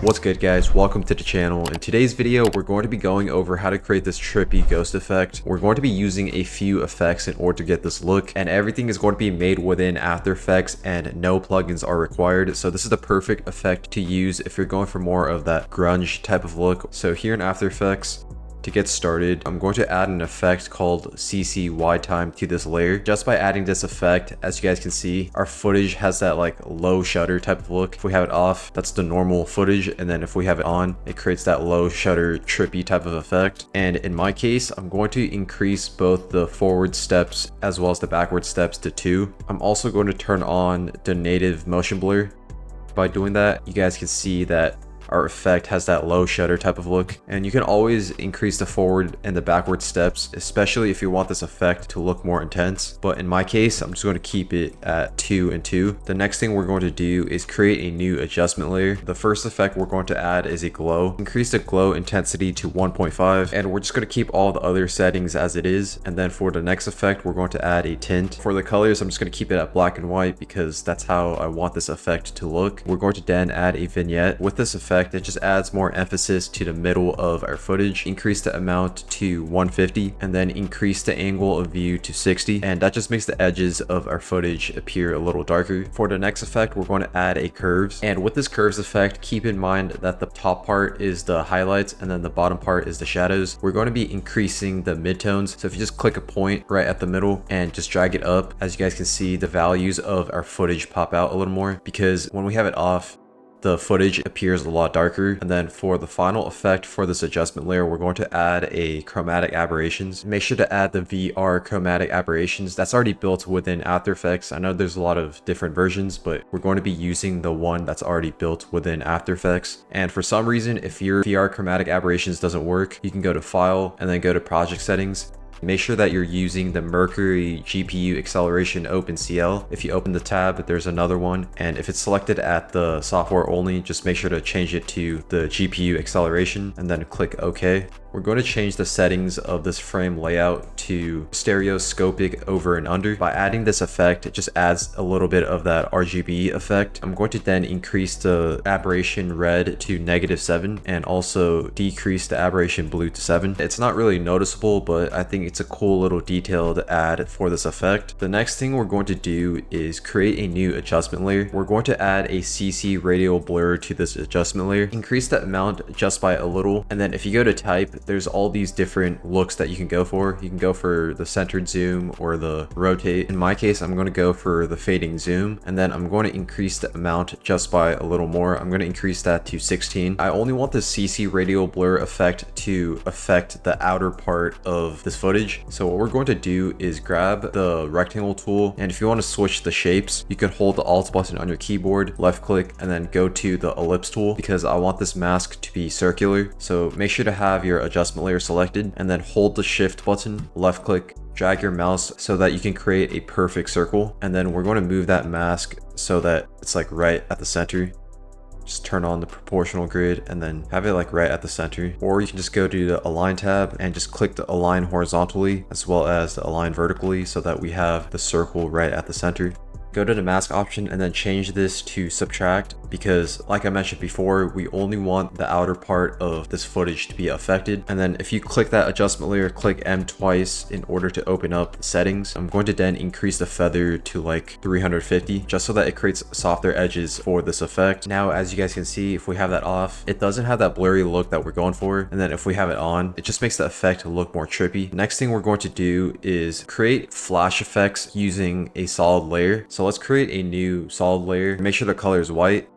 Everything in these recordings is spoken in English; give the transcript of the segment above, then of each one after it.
What's good guys, welcome to the channel. In today's video we're going to be going over how to create this trippy ghost effect. We're going to be using a few effects in order to get this look, and everything is going to be made within After Effects and no plugins are required. So this is the perfect effect to use if you're going for more of that grunge type of look. So here in After Effects, to get started, I'm going to add an effect called CC wide time to this layer. Just by adding this effect, as you guys can see, our footage has that like low shutter type of look. If we have it off, that's the normal footage, and then if we have it on, it creates that low shutter trippy type of effect. And in my case, I'm going to increase both the forward steps as well as the backward steps to 2. I'm also going to turn on the native motion blur. By doing that, you guys can see that our effect has that low shutter type of look, and you can always increase the forward and the backward steps, especially if you want this effect to look more intense. But in my case, I'm just going to keep it at 2 and 2. The next thing we're going to do is create a new adjustment layer. The first effect we're going to add is a glow. Increase the glow intensity to 1.5, and we're just going to keep all the other settings as it is. And then for the next effect, we're going to add a tint. For the colors, I'm just going to keep it at black and white because that's how I want this effect to look. We're going to then add a vignette. With this effect, it just adds more emphasis to the middle of our footage. Increase the amount to 150 and then increase the angle of view to 60, and that just makes the edges of our footage appear a little darker. For the next effect, we're going to add a curves, and with this curves effect, keep in mind that the top part is the highlights and then the bottom part is the shadows. We're going to be increasing the midtones, so if you just click a point right at the middle and just drag it up, as you guys can see, the values of our footage pop out a little more, because when we have it off, the footage appears a lot darker. And then for the final effect for this adjustment layer, we're going to add a chromatic aberrations. Make sure to add the VR chromatic aberrations. That's already built within After Effects. I know there's a lot of different versions, but we're going to be using the one that's already built within After Effects. And for some reason, if your VR chromatic aberrations doesn't work, you can go to File and then go to Project Settings. Make sure that you're using the Mercury GPU Acceleration OpenCL. If you open the tab, there's another one, and if it's selected at the software only, just make sure to change it to the GPU Acceleration and then click OK. We're going to change the settings of this frame layout to stereoscopic over and under. By adding this effect, it just adds a little bit of that RGB effect. I'm going to then increase the aberration red to -7 and also decrease the aberration blue to 7. It's not really noticeable, but I think it's a cool little detail to add for this effect. The next thing we're going to do is create a new adjustment layer. We're going to add a CC radial blur to this adjustment layer. Increase the amount just by a little, and then if you go to type, there's all these different looks that you can go for. You can go for the centered zoom or the rotate. In my case, I'm going to go for the fading zoom, and then I'm going to increase the amount just by a little more. I'm going to increase that to 16. I only want the CC radial blur effect to affect the outer part of this footage. So what we're going to do is grab the rectangle tool, and if you want to switch the shapes, you can hold the Alt button on your keyboard, left click, and then go to the ellipse tool because I want this mask to be circular. So make sure to have your adjustment layer selected and then hold the shift button, left click, drag your mouse so that you can create a perfect circle. And then we're going to move that mask so that it's like right at the center. Just turn on the proportional grid and then have it like right at the center. Or you can just go to the align tab and just click the align horizontally as well as the align vertically so that we have the circle right at the center. Go to the mask option and then change this to subtract, because like I mentioned before, we only want the outer part of this footage to be affected. And then if you click that adjustment layer, click M twice in order to open up the settings. I'm going to then increase the feather to like 350 just so that it creates softer edges for this effect. Now, as you guys can see, if we have that off, it doesn't have that blurry look that we're going for. And then if we have it on, it just makes the effect look more trippy. Next thing we're going to do is create flash effects using a solid layer. So let's create a new solid layer. Make sure the color is white.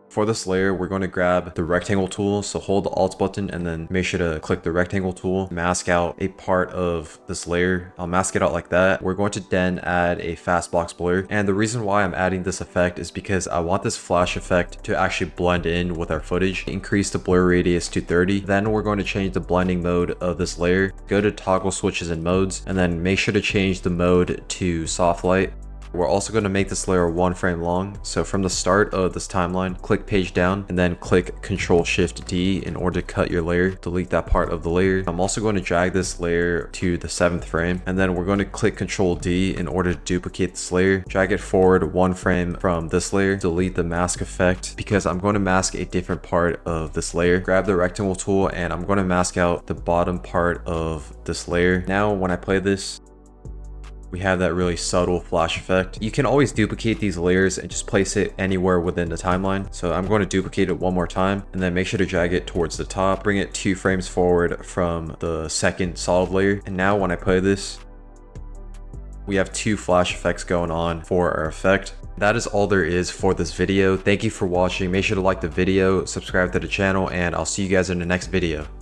For this layer, we're going to grab the rectangle tool. So hold the Alt button and then make sure to click the rectangle tool. Mask out a part of this layer. I'll mask it out like that. We're going to then add a fast box blur. And the reason why I'm adding this effect is because I want this flash effect to actually blend in with our footage. Increase the blur radius to 30. Then we're going to change the blending mode of this layer. Go to toggle switches and modes, and then make sure to change the mode to soft light. We're also going to make this layer 1 frame long. So from the start of this timeline, click page down and then click Ctrl Shift D in order to cut your layer. Delete that part of the layer. I'm also going to drag this layer to the 7th frame, and then we're going to click Ctrl D in order to duplicate this layer. Drag it forward 1 frame from this layer. Delete the mask effect because I'm going to mask a different part of this layer. Grab the rectangle tool and I'm going to mask out the bottom part of this layer. Now when I play this, we have that really subtle flash effect. You can always duplicate these layers and just place it anywhere within the timeline. So I'm going to duplicate it 1 more time and then make sure to drag it towards the top. Bring it 2 frames forward from the second solid layer. And now when I play this, we have 2 flash effects going on for our effect. That is all there is for this video. Thank you for watching. Make sure to like the video, subscribe to the channel, and I'll see you guys in the next video.